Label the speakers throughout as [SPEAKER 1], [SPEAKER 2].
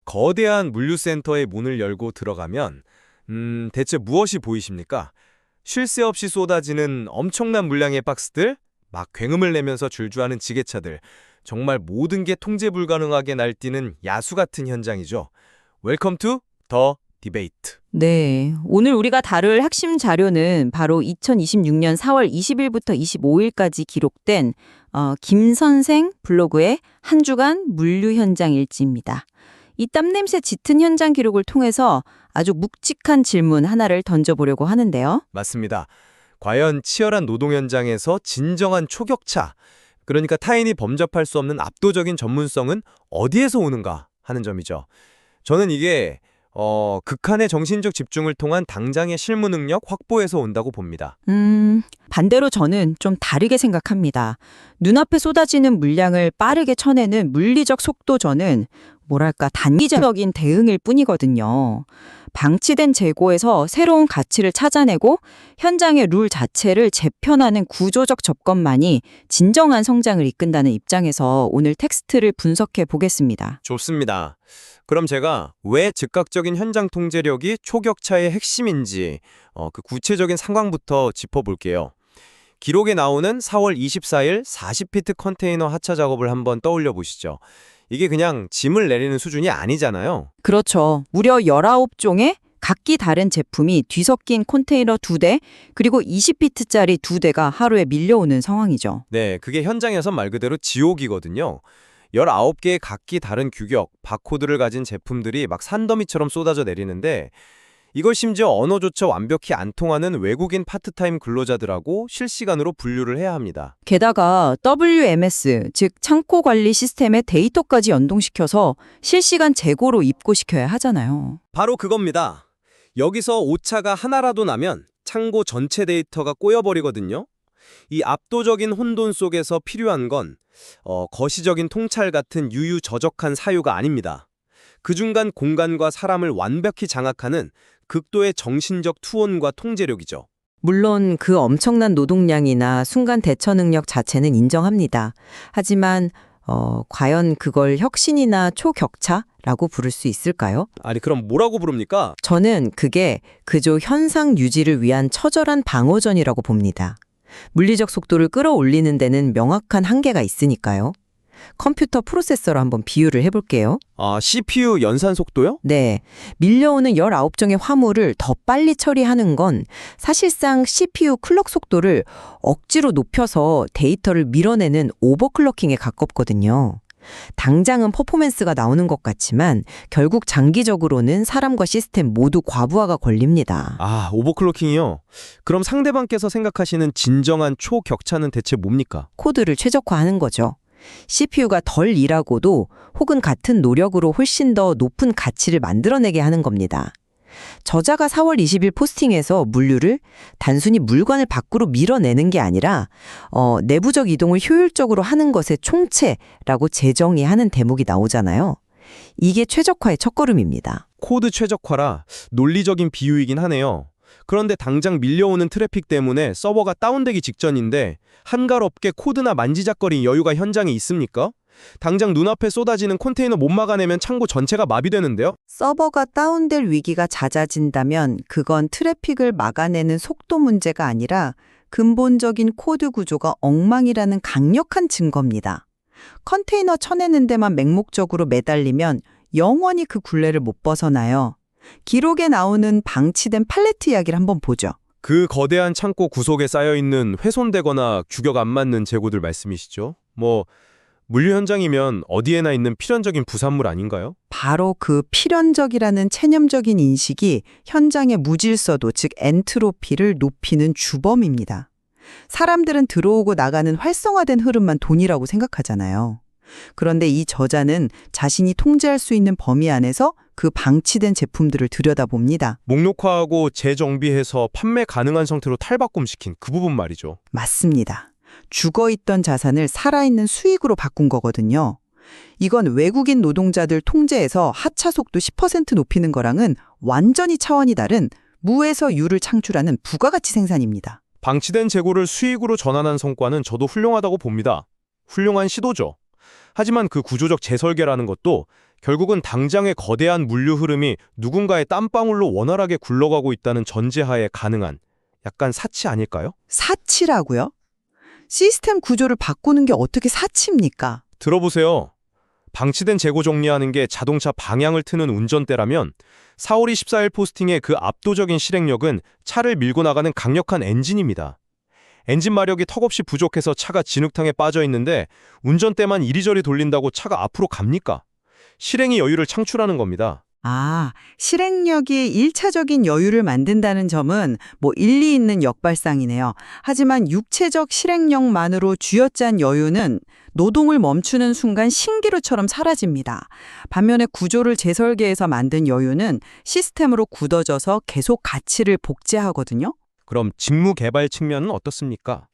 [SPEAKER 1] 거대한 물류센터의 문을 열고 들어가면 대체 무엇이 보이십니까? 쉴 새 없이 쏟아지는 엄청난 물량의 박스들, 막 굉음을 내면서 줄주하는 지게차들, 정말 모든 게 통제 불가능하게 날뛰는 야수 같은 현장이죠. 웰컴 투 더 디베이트.
[SPEAKER 2] 네, 오늘 우리가 다룰 핵심 자료는 바로 2026년 4월 20일부터 25일까지 기록된 김 선생 블로그의 한 주간 물류 현장 일지입니다. 이 땀냄새 짙은 현장 기록을 통해서 아주 묵직한 질문 하나를 던져보려고 하는데요.
[SPEAKER 1] 맞습니다. 과연 치열한 노동 현장에서 진정한 초격차, 그러니까 타인이 범접할 수 없는 압도적인 전문성은 어디에서 오는가 하는 점이죠. 저는 이게 극한의 정신적 집중을 통한 당장의 실무 능력 확보에서 온다고 봅니다.
[SPEAKER 2] 반대로 저는 좀 다르게 생각합니다. 눈앞에 쏟아지는 물량을 빠르게 쳐내는 물리적 속도 저는 뭐랄까 단기적인 대응일 뿐이거든요. 방치된 재고에서 새로운 가치를 찾아내고 현장의 룰 자체를 재편하는 구조적 접근만이 진정한 성장을 이끈다는 입장에서 오늘 텍스트를 분석해 보겠습니다.
[SPEAKER 1] 좋습니다. 그럼 제가 왜 즉각적인 현장 통제력이 초격차의 핵심인지 그 구체적인 상황부터 짚어볼게요. 기록에 나오는 4월 24일 40피트 컨테이너 하차 작업을 한번 떠올려 보시죠. 이게 그냥 짐을 내리는 수준이 아니잖아요.
[SPEAKER 2] 그렇죠. 무려 19종의 각기 다른 제품이 뒤섞인 컨테이너 2대 그리고 20피트짜리 2대가 하루에 밀려오는 상황이죠.
[SPEAKER 1] 네, 그게 현장에서 말 그대로 지옥이거든요. 19개의 각기 다른 규격, 바코드를 가진 제품들이 막 산더미처럼 쏟아져 내리는데 이걸 심지어 언어조차 완벽히 안 통하는 외국인 파트타임 근로자들하고 실시간으로 분류를 해야 합니다.
[SPEAKER 2] 게다가 WMS, 즉 창고 관리 시스템의 데이터까지 연동시켜서 실시간 재고로 입고시켜야 하잖아요.
[SPEAKER 1] 바로 그겁니다. 여기서 오차가 하나라도 나면 창고 전체 데이터가 꼬여버리거든요. 이 압도적인 혼돈 속에서 필요한 건 거시적인 통찰 같은 유유저적한 사유가 아닙니다. 그 중간 공간과 사람을 완벽히 장악하는 극도의 정신적 투혼과 통제력이죠.
[SPEAKER 2] 물론 그 엄청난 노동량이나 순간 대처 능력 자체는 인정합니다. 하지만 과연 그걸 혁신이나 초격차라고 부를 수 있을까요?
[SPEAKER 1] 아니 그럼 뭐라고 부릅니까?
[SPEAKER 2] 저는 그게 그저 현상 유지를 위한 처절한 방어전이라고 봅니다. 물리적 속도를 끌어올리는 데는 명확한 한계가 있으니까요. 컴퓨터 프로세서로 한번 비유를 해볼게요.
[SPEAKER 1] CPU 연산 속도요?
[SPEAKER 2] 네, 밀려오는 19종의 화물을 더 빨리 처리하는 건 사실상 CPU 클럭 속도를 억지로 높여서 데이터를 밀어내는 오버클럭킹에 가깝거든요. 당장은 퍼포먼스가 나오는 것 같지만 결국 장기적으로는 사람과 시스템 모두 과부하가 걸립니다.
[SPEAKER 1] 오버클로킹이요? 그럼 상대방께서 생각하시는 진정한 초격차는 대체 뭡니까?
[SPEAKER 2] 코드를 최적화하는 거죠. CPU가 덜 일하고도 혹은 같은 노력으로 훨씬 더 높은 가치를 만들어내게 하는 겁니다. 저자가 4월 20일 포스팅에서 물류를 단순히 물건을 밖으로 밀어내는 게 아니라 내부적 이동을 효율적으로 하는 것의 총체라고 재정의하는 대목이 나오잖아요. 이게 최적화의 첫걸음입니다.
[SPEAKER 1] 코드 최적화라 논리적인 비유이긴 하네요. 그런데 당장 밀려오는 트래픽 때문에 서버가 다운되기 직전인데 한가롭게 코드나 만지작거릴 여유가 현장에 있습니까? 당장 눈앞에 쏟아지는 컨테이너 못 막아내면 창고 전체가 마비되는데요?
[SPEAKER 2] 서버가 다운될 위기가 잦아진다면 그건 트래픽을 막아내는 속도 문제가 아니라 근본적인 코드 구조가 엉망이라는 강력한 증거입니다. 컨테이너 쳐내는 데만 맹목적으로 매달리면 영원히 그 굴레를 못 벗어나요. 기록에 나오는 방치된 팔레트 이야기를 한번 보죠.
[SPEAKER 1] 그 거대한 창고 구석에 쌓여있는 훼손되거나 규격 안 맞는 재고들 말씀이시죠? 물류 현장이면 어디에나 있는 필연적인 부산물 아닌가요?
[SPEAKER 2] 바로 그 필연적이라는 체념적인 인식이 현장의 무질서도, 즉 엔트로피를 높이는 주범입니다. 사람들은 들어오고 나가는 활성화된 흐름만 돈이라고 생각하잖아요. 그런데 이 저자는 자신이 통제할 수 있는 범위 안에서 그 방치된 제품들을 들여다봅니다.
[SPEAKER 1] 목록화하고 재정비해서 판매 가능한 상태로 탈바꿈시킨 그 부분 말이죠.
[SPEAKER 2] 맞습니다. 죽어있던 자산을 살아있는 수익으로 바꾼 거거든요. 이건 외국인 노동자들 통제에서 하차 속도 10% 높이는 거랑은 완전히 차원이 다른 무에서 유를 창출하는 부가가치 생산입니다.
[SPEAKER 1] 방치된 재고를 수익으로 전환한 성과는 저도 훌륭하다고 봅니다. 훌륭한 시도죠. 하지만 그 구조적 재설계라는 것도 결국은 당장의 거대한 물류 흐름이 누군가의 땀방울로 원활하게 굴러가고 있다는 전제하에 가능한 약간 사치 아닐까요?
[SPEAKER 3] 사치라고요? 시스템 구조를 바꾸는 게 어떻게 사치입니까?
[SPEAKER 1] 들어보세요. 방치된 재고 정리하는 게 자동차 방향을 트는 운전대라면 4월 24일 포스팅의 그 압도적인 실행력은 차를 밀고 나가는 강력한 엔진입니다. 엔진 마력이 턱없이 부족해서 차가 진흙탕에 빠져 있는데 운전대만 이리저리 돌린다고 차가 앞으로 갑니까? 실행의 여유를 창출하는 겁니다.
[SPEAKER 3] 아, 실행력이 1차적인 여유를 만든다는 점은 일리 있는 역발상이네요. 하지만 육체적 실행력만으로 쥐어짠 여유는 노동을 멈추는 순간 신기루처럼 사라집니다. 반면에 구조를 재설계해서 만든 여유는 시스템으로 굳어져서 계속 가치를 복제하거든요.
[SPEAKER 1] 그럼 직무 개발 측면은 어떻습니까?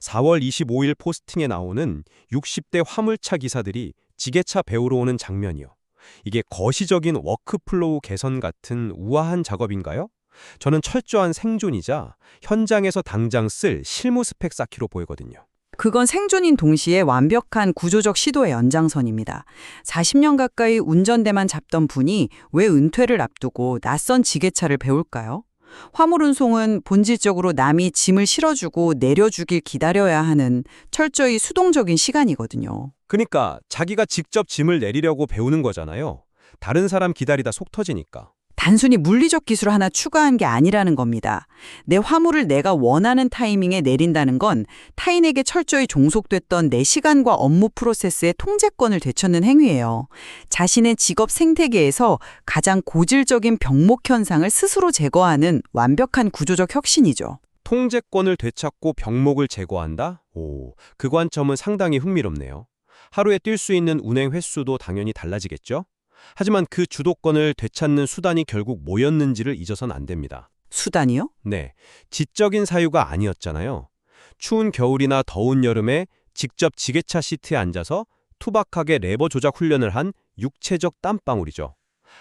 [SPEAKER 1] 4월 25일 포스팅에 나오는 60대 화물차 기사들이 지게차 배우러 오는 장면이요. 이게 거시적인 워크플로우 개선 같은 우아한 작업인가요? 저는 철저한 생존이자 현장에서 당장 쓸 실무 스펙 쌓기로 보이거든요.
[SPEAKER 3] 그건 생존인 동시에 완벽한 구조적 시도의 연장선입니다. 40년 가까이 운전대만 잡던 분이 왜 은퇴를 앞두고 낯선 지게차를 배울까요? 화물 운송은 본질적으로 남이 짐을 실어주고 내려주길 기다려야 하는 철저히 수동적인 시간이거든요.
[SPEAKER 1] 그러니까 자기가 직접 짐을 내리려고 배우는 거잖아요. 다른 사람 기다리다 속 터지니까.
[SPEAKER 3] 단순히 물리적 기술 하나 추가한 게 아니라는 겁니다. 내 화물을 내가 원하는 타이밍에 내린다는 건 타인에게 철저히 종속됐던 내 시간과 업무 프로세스의 통제권을 되찾는 행위예요. 자신의 직업 생태계에서 가장 고질적인 병목 현상을 스스로 제거하는 완벽한 구조적 혁신이죠.
[SPEAKER 1] 통제권을 되찾고 병목을 제거한다? 그 관점은 상당히 흥미롭네요. 하루에 뛸 수 있는 운행 횟수도 당연히 달라지겠죠? 하지만 그 주도권을 되찾는 수단이 결국 뭐였는지를 잊어선 안 됩니다.
[SPEAKER 3] 수단이요?
[SPEAKER 1] 네, 지적인 사유가 아니었잖아요. 추운 겨울이나 더운 여름에 직접 지게차 시트에 앉아서 투박하게 레버 조작 훈련을 한 육체적 땀방울이죠.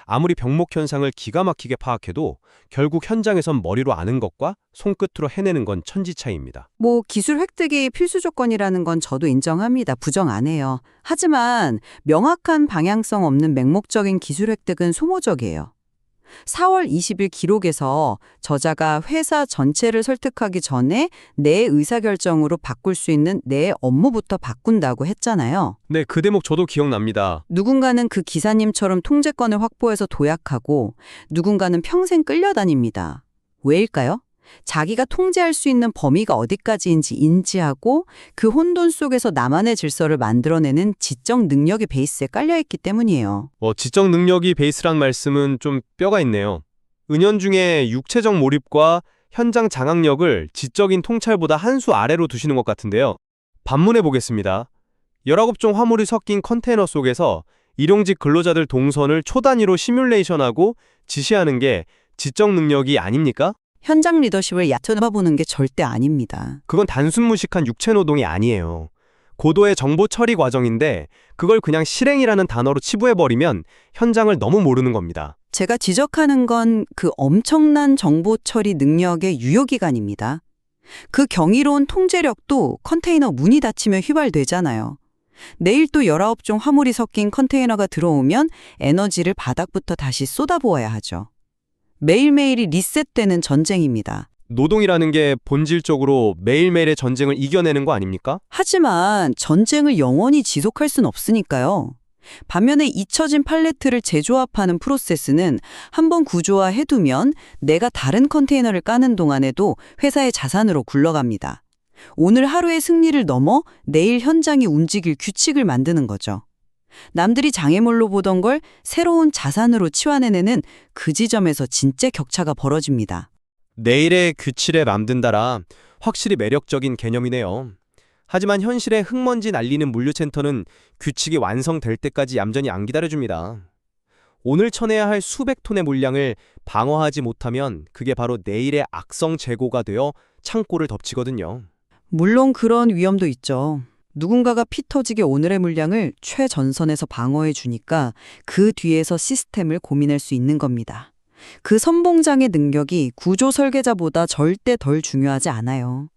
[SPEAKER 1] 아무리 병목 현상을 기가 막히게 파악해도 결국 현장에선 머리로 아는 것과 손끝으로 해내는 건 천지차이입니다.
[SPEAKER 3] 기술 획득이 필수 조건이라는 건 저도 인정합니다. 부정 안 해요. 하지만 명확한 방향성 없는 맹목적인 기술 획득은 소모적이에요. 4월 20일 기록에서 저자가 회사 전체를 설득하기 전에 내 의사결정으로 바꿀 수 있는 내 업무부터 바꾼다고 했잖아요.
[SPEAKER 1] 네, 그 대목 저도 기억납니다.
[SPEAKER 3] 누군가는 그 기사님처럼 통제권을 확보해서 도약하고 누군가는 평생 끌려다닙니다. 왜일까요? 자기가 통제할 수 있는 범위가 어디까지인지 인지하고 그 혼돈 속에서 나만의 질서를 만들어내는 지적 능력이 베이스에 깔려있기 때문이에요.
[SPEAKER 1] 지적 능력이 베이스란 말씀은 좀 뼈가 있네요. 은연중에 육체적 몰입과 현장 장악력을 지적인 통찰보다 한 수 아래로 두시는 것 같은데요. 반문해 보겠습니다. 19종 화물이 섞인 컨테이너 속에서 일용직 근로자들 동선을 초단위로 시뮬레이션하고 지시하는 게 지적 능력이 아닙니까?
[SPEAKER 3] 현장 리더십을 얕잡아보는 게 절대 아닙니다.
[SPEAKER 1] 그건 단순 무식한 육체 노동이 아니에요. 고도의 정보 처리 과정인데 그걸 그냥 실행이라는 단어로 치부해버리면 현장을 너무 모르는 겁니다.
[SPEAKER 3] 제가 지적하는 건 그 엄청난 정보 처리 능력의 유효기간입니다. 그 경이로운 통제력도 컨테이너 문이 닫히면 휘발되잖아요. 내일 또 19종 화물이 섞인 컨테이너가 들어오면 에너지를 바닥부터 다시 쏟아부어야 하죠. 매일매일이 리셋되는 전쟁입니다.
[SPEAKER 1] 노동이라는 게 본질적으로 매일매일의 전쟁을 이겨내는 거 아닙니까?
[SPEAKER 3] 하지만 전쟁을 영원히 지속할 순 없으니까요. 반면에 잊혀진 팔레트를 재조합하는 프로세스는 한번 구조화해두면 내가 다른 컨테이너를 까는 동안에도 회사의 자산으로 굴러갑니다. 오늘 하루의 승리를 넘어 내일 현장이 움직일 규칙을 만드는 거죠. 남들이 장애물로 보던 걸 새로운 자산으로 치환해내는 그 지점에서 진짜 격차가 벌어집니다.
[SPEAKER 1] 내일의 규칙에 맘든다라 확실히 매력적인 개념이네요. 하지만 현실의 흙먼지 날리는 물류센터는 규칙이 완성될 때까지 얌전히 안 기다려줍니다. 오늘 쳐내야 할 수백 톤의 물량을 방어하지 못하면 그게 바로 내일의 악성 재고가 되어 창고를 덮치거든요.
[SPEAKER 3] 물론 그런 위험도 있죠. 누군가가 피 터지게 오늘의 물량을 최전선에서 방어해 주니까 그 뒤에서 시스템을 고민할 수 있는 겁니다. 그 선봉장의 능력이 구조 설계자보다 절대 덜 중요하지 않아요.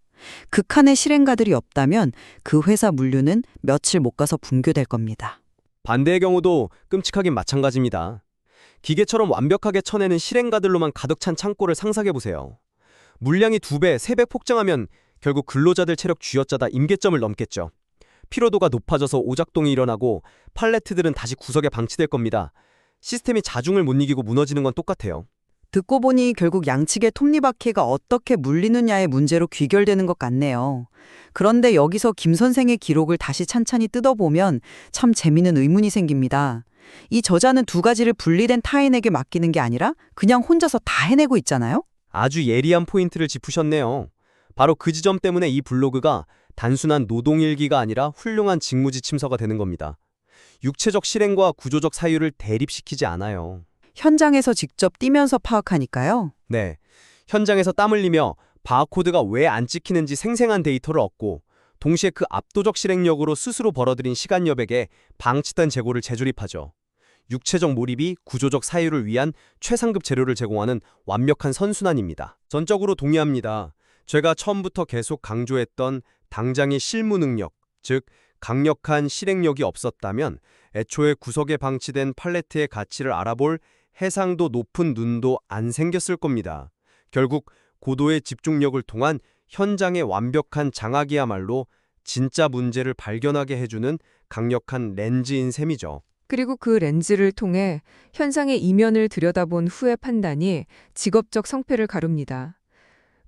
[SPEAKER 3] 극한의 실행가들이 없다면 그 회사 물류는 며칠 못 가서 붕괴될 겁니다.
[SPEAKER 1] 반대의 경우도 끔찍하긴 마찬가지입니다. 기계처럼 완벽하게 쳐내는 실행가들로만 가득 찬 창고를 상상해보세요. 물량이 2배, 3배 폭증하면 결국 근로자들 체력 쥐어짜다 임계점을 넘겠죠. 피로도가 높아져서 오작동이 일어나고 팔레트들은 다시 구석에 방치될 겁니다. 시스템이 자중을 못 이기고 무너지는 건 똑같아요.
[SPEAKER 3] 듣고 보니 결국 양측의 톱니바퀴가 어떻게 물리느냐의 문제로 귀결되는 것 같네요. 그런데 여기서 김 선생의 기록을 다시 찬찬히 뜯어보면 참 재미있는 의문이 생깁니다. 이 저자는 2가지를 분리된 타인에게 맡기는 게 아니라 그냥 혼자서 다 해내고 있잖아요?
[SPEAKER 1] 아주 예리한 포인트를 짚으셨네요. 바로 그 지점 때문에 이 블로그가 단순한 노동일기가 아니라 훌륭한 직무지침서가 되는 겁니다. 육체적 실행과 구조적 사유를 대립시키지 않아요.
[SPEAKER 3] 현장에서 직접 뛰면서 파악하니까요.
[SPEAKER 1] 네, 현장에서 땀 흘리며 바코드가 왜 안 찍히는지 생생한 데이터를 얻고 동시에 그 압도적 실행력으로 스스로 벌어들인 시간 여백에 방치된 재고를 재조립하죠. 육체적 몰입이 구조적 사유를 위한 최상급 재료를 제공하는 완벽한 선순환입니다. 전적으로 동의합니다. 제가 처음부터 계속 강조했던 당장의 실무 능력, 즉 강력한 실행력이 없었다면 애초에 구석에 방치된 팔레트의 가치를 알아볼 해상도 높은 눈도 안 생겼을 겁니다. 결국 고도의 집중력을 통한 현장의 완벽한 장악이야말로 진짜 문제를 발견하게 해주는 강력한 렌즈인 셈이죠.
[SPEAKER 4] 그리고 그 렌즈를 통해 현상의 이면을 들여다본 후의 판단이 직업적 성패를 가릅니다.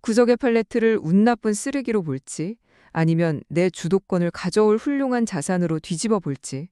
[SPEAKER 4] 구석의 팔레트를 운 나쁜 쓰레기로 볼지 아니면 내 주도권을 가져올 훌륭한 자산으로 뒤집어 볼지.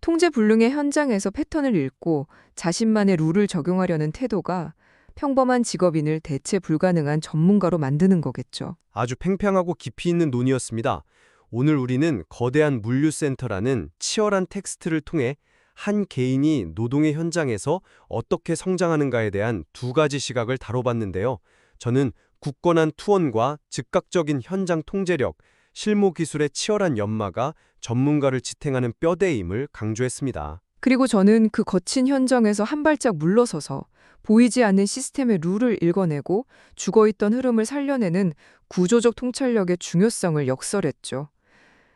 [SPEAKER 4] 통제불능의 현장에서 패턴을 읽고 자신만의 룰을 적용하려는 태도가 평범한 직업인을 대체 불가능한 전문가로 만드는 거겠죠.
[SPEAKER 1] 아주 팽팽하고 깊이 있는 논의였습니다. 오늘 우리는 거대한 물류센터라는 치열한 텍스트를 통해 한 개인이 노동의 현장에서 어떻게 성장하는가에 대한 2가지 시각을 다뤄봤는데요. 저는 굳건한 투혼과 즉각적인 현장 통제력, 실무 기술의 치열한 연마가 전문가를 지탱하는 뼈대임을 강조했습니다.
[SPEAKER 4] 그리고 저는 그 거친 현장에서 한 발짝 물러서서 보이지 않는 시스템의 룰을 읽어내고 죽어있던 흐름을 살려내는 구조적 통찰력의 중요성을 역설했죠.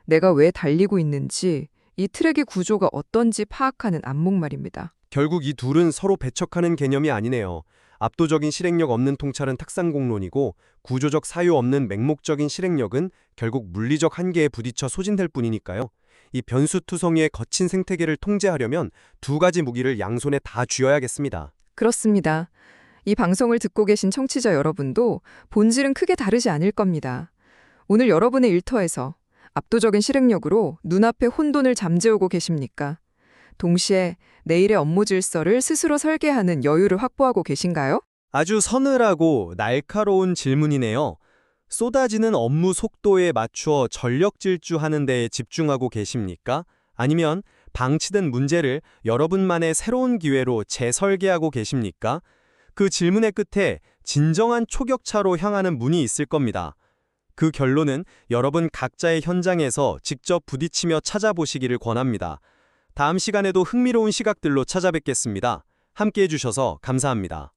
[SPEAKER 4] 내가 왜 달리고 있는지, 이 트랙의 구조가 어떤지 파악하는 안목말입니다.
[SPEAKER 1] 결국 이 둘은 서로 배척하는 개념이 아니네요. 압도적인 실행력 없는 통찰은 탁상공론이고 구조적 사유 없는 맹목적인 실행력은 결국 물리적 한계에 부딪혀 소진될 뿐이니까요. 이 변수투성이의 거친 생태계를 통제하려면 2가지 무기를 양손에 다 쥐어야겠습니다.
[SPEAKER 4] 그렇습니다. 이 방송을 듣고 계신 청취자 여러분도 본질은 크게 다르지 않을 겁니다. 오늘 여러분의 일터에서 압도적인 실행력으로 눈앞에 혼돈을 잠재우고 계십니까? 동시에 내일의 업무 질서를 스스로 설계하는 여유를 확보하고 계신가요?
[SPEAKER 1] 아주 서늘하고 날카로운 질문이네요. 쏟아지는 업무 속도에 맞추어 전력 질주하는 데에 집중하고 계십니까? 아니면 방치된 문제를 여러분만의 새로운 기회로 재설계하고 계십니까? 그 질문의 끝에 진정한 초격차로 향하는 문이 있을 겁니다. 그 결론은 여러분 각자의 현장에서 직접 부딪히며 찾아보시기를 권합니다. 다음 시간에도 흥미로운 시각들로 찾아뵙겠습니다. 함께해 주셔서 감사합니다.